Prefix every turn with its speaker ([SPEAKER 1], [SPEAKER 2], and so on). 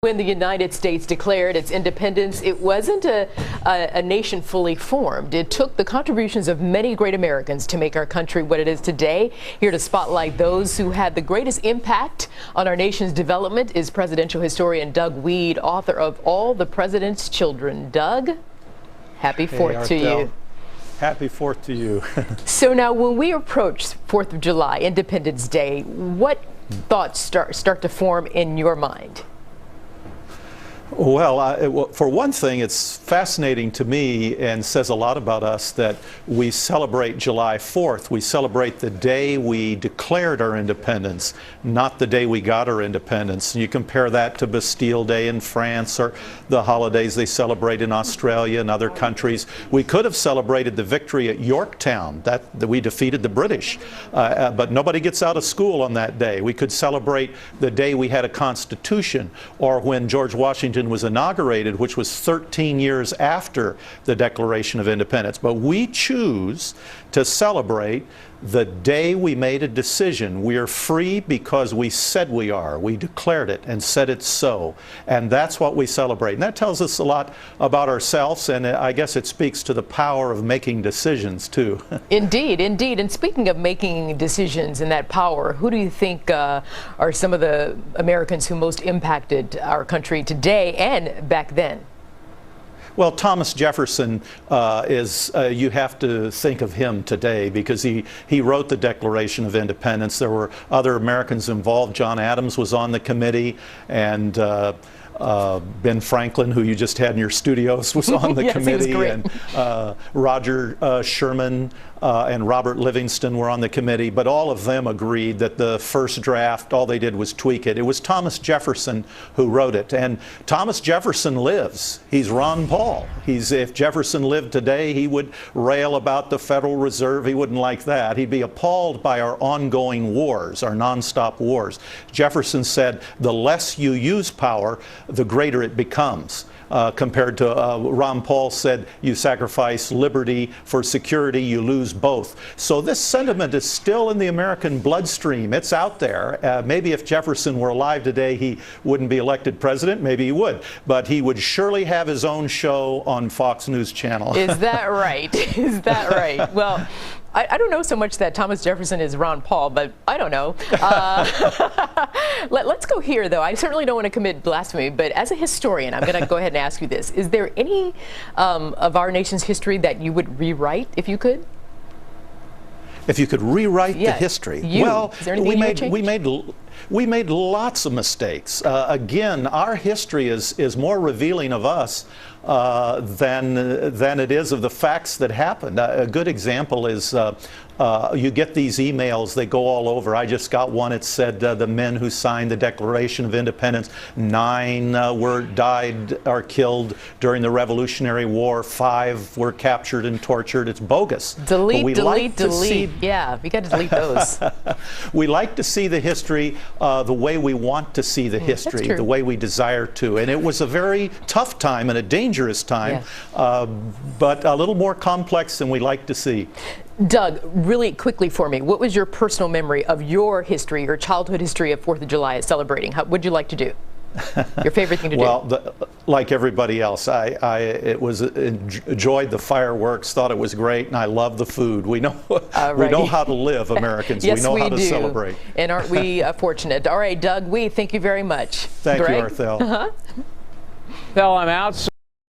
[SPEAKER 1] When the United States declared its independence, it wasn't a nation fully formed. It took the contributions of many great Americans to make our country what it is today. Here to spotlight those who had the greatest impact on our nation's development is presidential historian Doug Wead, author of All the President's Children. Doug, happy 4th to you.
[SPEAKER 2] Happy 4th to you.
[SPEAKER 1] So now when we approach 4th of July, Independence Day, what thoughts start to form in your mind?
[SPEAKER 2] Well, for one thing, it's fascinating to me and says a lot about us that we celebrate July 4th. We celebrate the day we declared our independence, not the day we got our independence. You compare that to Bastille Day in France or the holidays they celebrate in Australia and other countries. We could have celebrated the victory at Yorktown, that we defeated the British, but nobody gets out of school on that day. We could celebrate the day we had a constitution, or when George Washington was inaugurated, which was 13 years after the Declaration of Independence. But we choose to celebrate the day we made a decision. We are free because we said we are. We declared it and said it's so. And that's what we celebrate. And that tells us a lot about ourselves, and I guess it speaks to the power of making decisions, too.
[SPEAKER 1] Indeed, indeed. And speaking of making decisions and that power, who do you think are some of the Americans who most impacted our country today and back then?
[SPEAKER 2] Well, Thomas Jefferson you have to think of him today because he wrote the Declaration of Independence. There were other Americans involved. John Adams was on the committee, and Ben Franklin, who you just had in your studios, was on the
[SPEAKER 1] yes,
[SPEAKER 2] committee, and Roger Sherman and Robert Livingston were on the committee, but all of them agreed that the first draft, all they did was tweak it. It was Thomas Jefferson who wrote it, and Thomas Jefferson lives. He's Ron Paul. If Jefferson lived today, he would rail about the Federal Reserve. He wouldn't like that. He'd be appalled by our ongoing wars, our nonstop wars. Jefferson said, the less you use power, the greater it becomes. Compared to Ron Paul said, you sacrifice liberty for security, you lose both. So this sentiment is still in the American bloodstream. It's out there. Maybe if Jefferson were alive today, he wouldn't be elected president. Maybe he would. But he would surely have his own show on Fox News Channel.
[SPEAKER 1] Is that right? Is that right? Well, I don't know so much that Thomas Jefferson is Ron Paul, but I don't know. Let's go here, though. I certainly don't want to commit blasphemy, but as a historian, I'm going to go ahead and ask you this. Is there any of our nation's history that you would rewrite if you could?
[SPEAKER 2] If you could rewrite the history?
[SPEAKER 1] Well,
[SPEAKER 2] we made lots of mistakes. Again, our history is more revealing of us than it is of the facts that happened. A good example is you get these emails, they go all over. I just got one. It said the men who signed the Declaration of Independence, 9 died or killed during the Revolutionary War, 5 were captured and tortured. It's bogus.
[SPEAKER 1] Delete. Yeah, we got to delete those.
[SPEAKER 2] We like to see the history the way we want to see the history, the way we desire to. And it was a very tough time and a dangerous time, but a little more complex than we like to see.
[SPEAKER 1] Doug, really quickly for me, what was your personal memory of your history, your childhood history of 4th of July celebrating? What would you like to do? Your favorite thing to do?
[SPEAKER 2] Well, like everybody else, I enjoyed the fireworks, thought it was great, and I love the food. We know we know how to live, Americans.
[SPEAKER 1] Yes,
[SPEAKER 2] we know how to celebrate.
[SPEAKER 1] And aren't we fortunate? All right, Doug Wead, thank you very much.
[SPEAKER 2] Thank you, Arthel.
[SPEAKER 3] Well, I'm out.